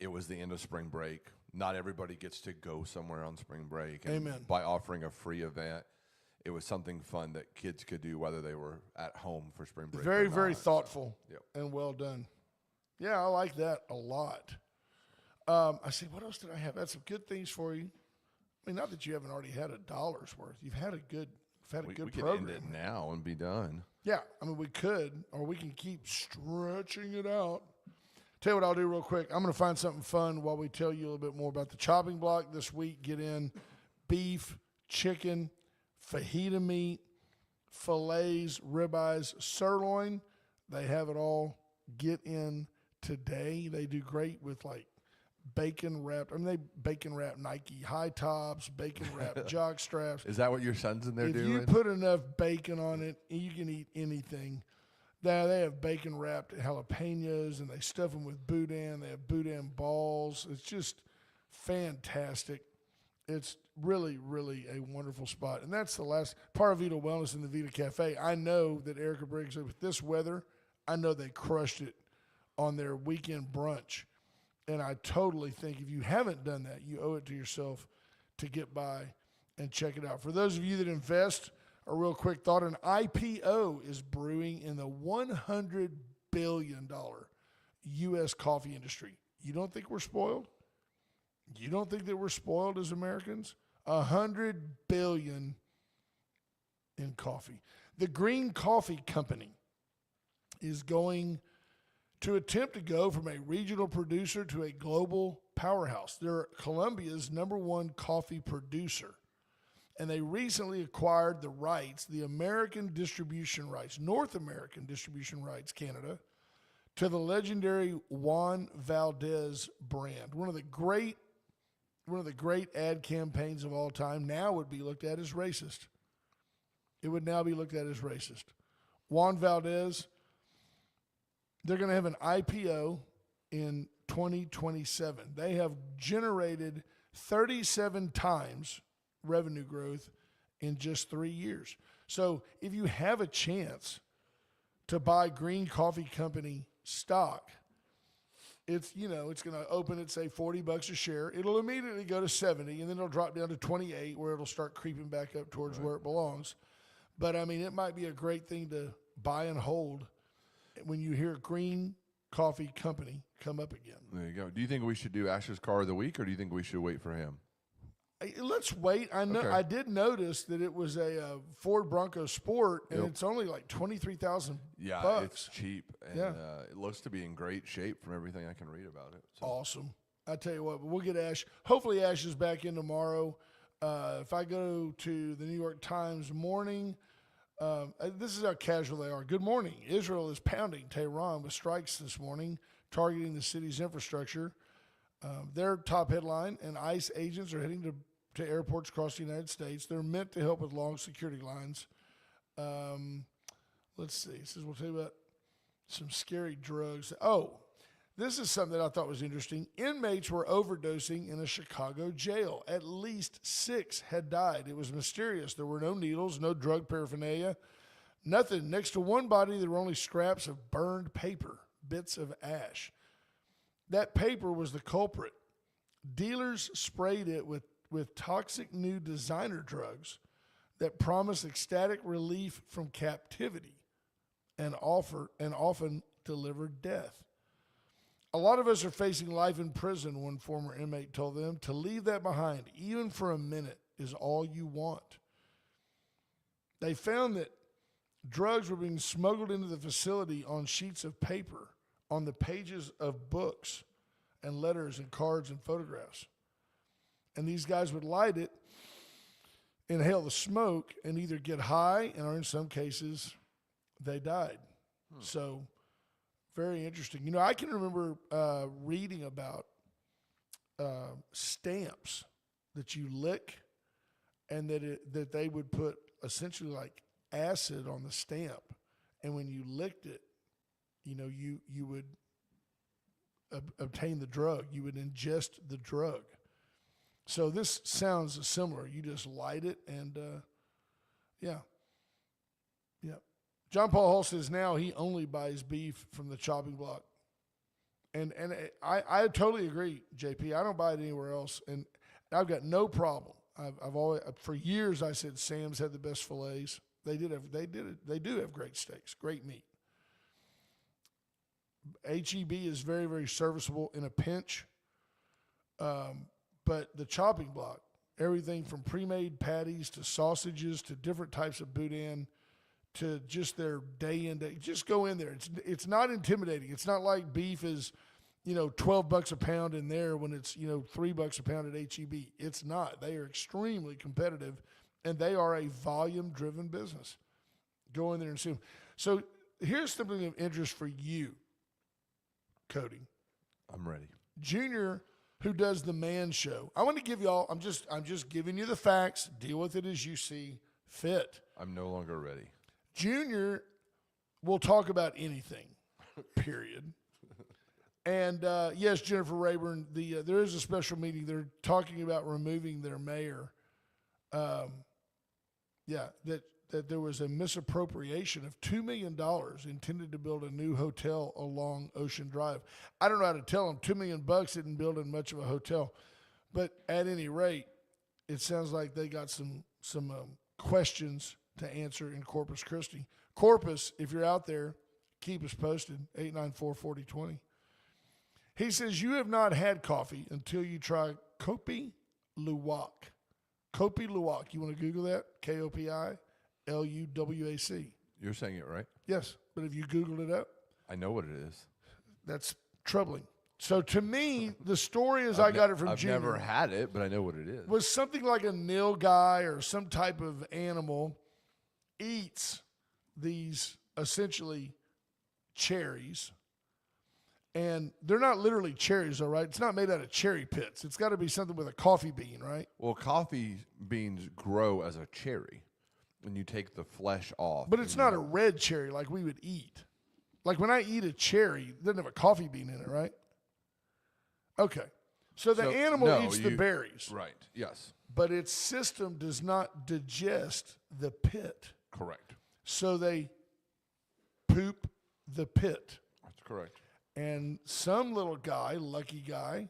it was the end of spring break. Not everybody gets to go somewhere on spring break. And Amen. by offering a free event, it was something fun that kids could do whether they were at home for spring break. Very, or very not. thoughtful Yep. and well done. Yeah, I like that a lot. I see, what else did I have? That's some good things for you. I mean, not that you haven't already had $1 worth. You've had a good We program. can end it now and be done. Yeah, I mean, we could, or we can keep stretching it out. Tell you what I'll do real quick. I'm going to find something fun while we tell you a little bit more about the chopping block this week. Get in beef, chicken, fajita meat, fillets, ribeyes, sirloin. They have it all. Get in today. They do great with like bacon wrapped. I mean, they bacon wrap Nike high tops, bacon wrap jock straps. Is that what your son's in there If doing? you put enough bacon on it, you can eat anything. Now they have bacon wrapped jalapenos, and they stuff them with boudin. They have boudin balls. It's just fantastic. It's really, really a wonderful spot. And that's the last part of Vita Wellness in the Vita Cafe. I know that Erica Briggs, with this weather, I know they crushed it on their weekend brunch. And I totally think if you haven't done that, you owe it to yourself to get by and check it out. For those of you that invest, a real quick thought, an IPO is brewing in the $100 billion U.S. coffee industry. You don't think we're spoiled? You don't think that we're spoiled as Americans? $100 billion in coffee. The Green Coffee Company is going to attempt to go from a regional producer to a global powerhouse. They're Colombia's #1 coffee producer. And they recently acquired the rights, the American distribution rights, North American distribution rights, Canada, to the legendary Juan Valdez brand. One of the great ad campaigns of all time now would be looked at as racist. It would now be looked at as racist. Juan Valdez, they're going to have an IPO in 2027. They have generated 37 times revenue growth in just 3 years. So if you have a chance to buy Green Coffee Company stock, it's going to open at, say, $40 a share. It'll immediately go to 70, and then it'll drop down to 28, where it'll start creeping back up towards where it belongs. But, I mean, it might be a great thing to buy and hold when you hear Green Coffee Company come up again. There you go. Do you think we should do Ash's car of the week, or do you think we should wait for him? Let's wait. I know. Okay. I did notice that it was a Ford Bronco Sport, and it's only like $23,000. Yeah, it's cheap, and Yeah. it looks to be in great shape from everything I can read about it. So. Awesome. I tell you what, we'll get Ash. Hopefully, Ash is back in tomorrow. If I go to the New York Times morning, this is how casual they are. Good morning. Israel is pounding Tehran with strikes this morning, targeting the city's infrastructure. Their top headline, and ICE agents are heading to airports across the United States. They're meant to help with long security lines. Let's see. It says we'll tell you about some scary drugs. Oh, this is something that I thought was interesting. Inmates were overdosing in a Chicago jail. At least 6 had died. It was mysterious. There were no needles, no drug paraphernalia, nothing. Next to one body, there were only scraps of burned paper, bits of ash. That paper was the culprit. Dealers sprayed it with toxic new designer drugs that promise ecstatic relief from captivity and often deliver death. A lot of us are facing life in prison, one former inmate told them. To leave that behind, even for a minute, is all you want. They found that drugs were being smuggled into the facility on sheets of paper, on the pages of books and letters and cards and photographs. And these guys would light it, inhale the smoke, and either get high, or in some cases, they died. So, very interesting. You know, I can remember reading about stamps that you lick, and that they would put essentially like acid on the stamp, and when you licked it, you know, you would obtain the drug. You would ingest the drug. So this sounds similar. You just light it, and yeah. John Paul Hall says now he only buys beef from the chopping block, and I totally agree, JP. I don't buy it anywhere else, and I've got no problem. I've always, for years, I said Sam's had the best fillets. They do have great steaks, great meat. HEB is very, very serviceable in a pinch. But the chopping block, everything from pre-made patties to sausages to different types of boudin to just their day in, day, just go in there. It's not intimidating. It's not like beef is, $12 a pound in there when it's, $3 a pound at HEB. It's not. They are extremely competitive, and they are a volume-driven business. Go in there and see them. So here's something of interest for you, Cody. I'm ready. Junior, who does the Man Show. I want to give y'all, I'm just giving you the facts. Deal with it as you see fit. I'm no longer ready. Junior will talk about anything, period. And yes, Jennifer Rayburn, there is a special meeting. They're talking about removing their mayor. That there was a misappropriation of $2 million intended to build a new hotel along Ocean Drive. I don't know how to tell them. $2 million didn't build in much of a hotel, but at any rate, it sounds like they got some questions to answer in Corpus Christi. Corpus, if you're out there, keep us posted. 894-4020. He says you have not had coffee until you try Kopi Luwak. Kopi Luwak. You want to Google that? KOPI. LUWAC. You're saying it right? Yes, but have you Googled it up? I know what it is. That's troubling. So to me, the story as I got it from I've Junior never had it, but I know what it is. was something like a nilgai or some type of animal eats these essentially cherries. And they're not literally cherries, though, right? It's not made out of cherry pits. It's got to be something with a coffee bean, right? Well, coffee beans grow as a cherry, and you take the flesh off. But it's not a red cherry like we would eat. Like when I eat a cherry, it doesn't have a coffee bean in it, right? Okay. So the animal eats the berries. Right, yes. But its system does not digest the pit. Correct. So they poop the pit. That's correct. And some little guy, lucky guy,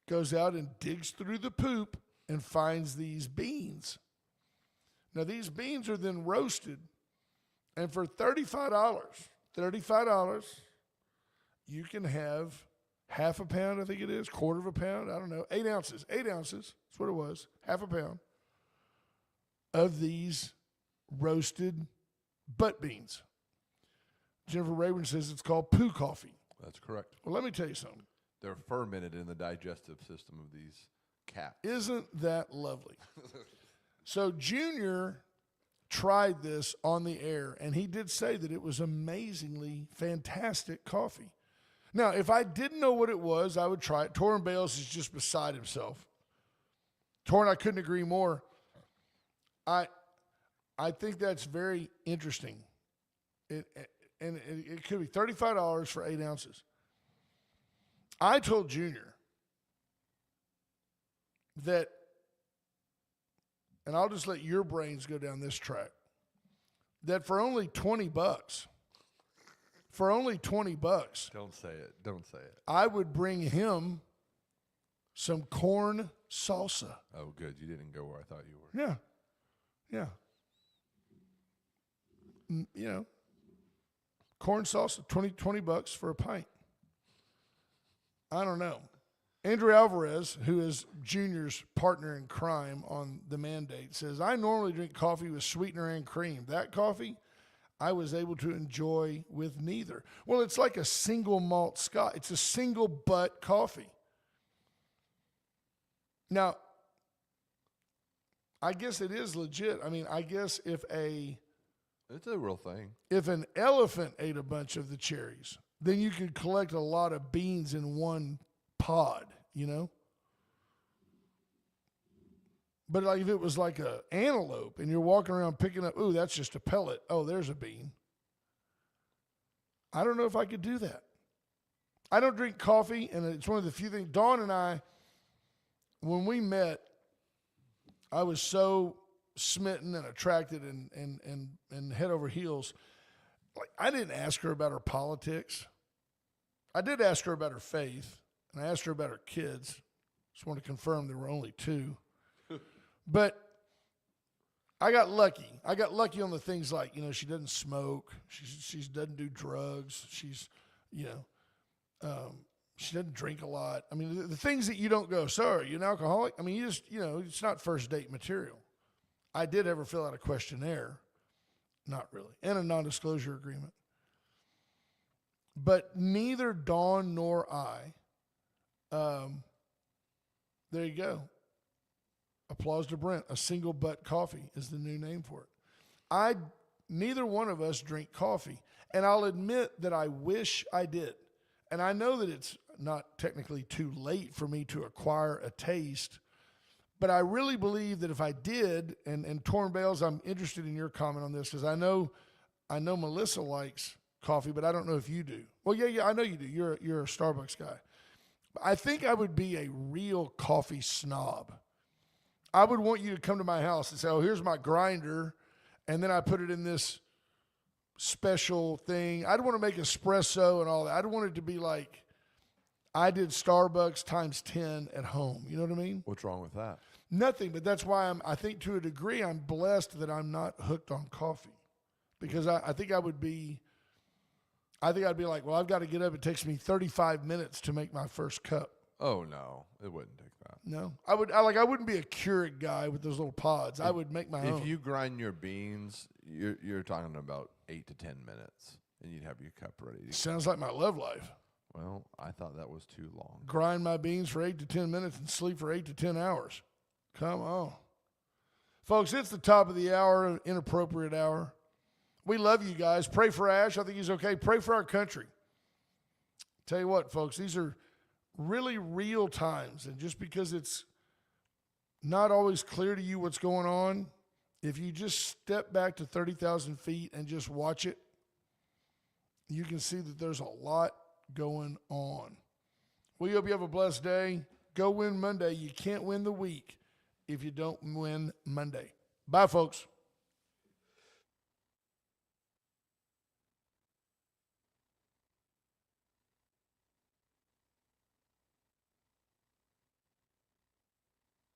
goes out and digs through the poop and finds these beans. Now, these beans are then roasted. And for $35, you can have half a pound, I think it is, quarter of a pound, I don't know, 8 ounces. 8 ounces, that's what it was, half a pound of these roasted butt beans. Jennifer Rayburn says it's called poo coffee. That's correct. Well, let me tell you something. They're fermented in the digestive system of these cats. Isn't that lovely? So Junior tried this on the air, and he did say that it was amazingly fantastic coffee. Now, if I didn't know what it was, I would try it. Torrin Bales is just beside himself. Torrin, I couldn't agree more. I think that's very interesting. It could be $35 for 8 ounces. I told Junior that, and I'll just let your brains go down this track, that for only $20, Don't say it. Don't say it. I would bring him some corn salsa. Oh, good. You didn't go where I thought you were. Yeah. Yeah. You know, corn salsa, $20 for a pint. I don't know. Andrew Alvarez, who is Junior's partner in crime on the mandate, says, I normally drink coffee with sweetener and cream. That coffee, I was able to enjoy with neither. Well, it's like a single malt scotch. It's a single butt coffee. Now, I guess it is legit. I mean, I guess if It's a real thing. If an elephant ate a bunch of the cherries, then you could collect a lot of beans in one pod, you know? But like if it was like an antelope and you're walking around picking up, ooh, that's just a pellet. Oh, there's a bean. I don't know if I could do that. I don't drink coffee, and it's one of the few things. Dawn and I, when we met, I was so smitten and attracted and head over heels. Like, I didn't ask her about her politics. I did ask her about her faith, and I asked her about her kids. Just want to confirm there were only 2. But I got lucky. I got lucky on the things like, you know, she doesn't smoke. She doesn't do drugs. She's, you know, she doesn't drink a lot. I mean, the things that you don't go, so are you an alcoholic? I mean, you just, you know, it's not first date material. I did ever fill out a questionnaire. Not really. And a non-disclosure agreement. But neither Dawn nor I, there you go. Applause to Brent. A single butt coffee is the new name for it. Neither one of us drink coffee. And I'll admit that I wish I did. And I know that it's not technically too late for me to acquire a taste. But I really believe that if I did, and Torrin Bales, I'm interested in your comment on this because I know Melissa likes coffee, but I don't know if you do. Well, yeah, I know you do. You're a Starbucks guy. I think I would be a real coffee snob. I would want you to come to my house and say, oh, here's my grinder, and then I put it in this special thing. I'd want to make espresso and all that. I'd want it to be like I did Starbucks times 10 at home. You know what I mean? What's wrong with that? Nothing, but that's why I think to a degree I'm blessed that I'm not hooked on coffee because I think I would be, I think I'd be like, well, I've got to get up. It takes me 35 minutes to make my first cup. Oh, no, it wouldn't take that. No, I wouldn't be a Keurig guy with those little pods. I would make my own. If you grind your beans, you're talking about 8 to 10 minutes. and you'd have your cup ready. Sounds like my love life. Well, I thought that was too long. Grind my beans for 8 to 10 minutes and sleep for 8 to 10 hours. Come on. Folks, it's the top of the hour, inappropriate hour. We love you guys. Pray for Ash. I think he's okay. Pray for our country. Tell you what, folks, these are really real times. And just because it's not always clear to you what's going on, if you just step back to 30,000 feet and just watch it, you can see that there's a lot going on. We hope you have a blessed day. Go win Monday. You can't win the week if you don't win Monday. Bye, folks.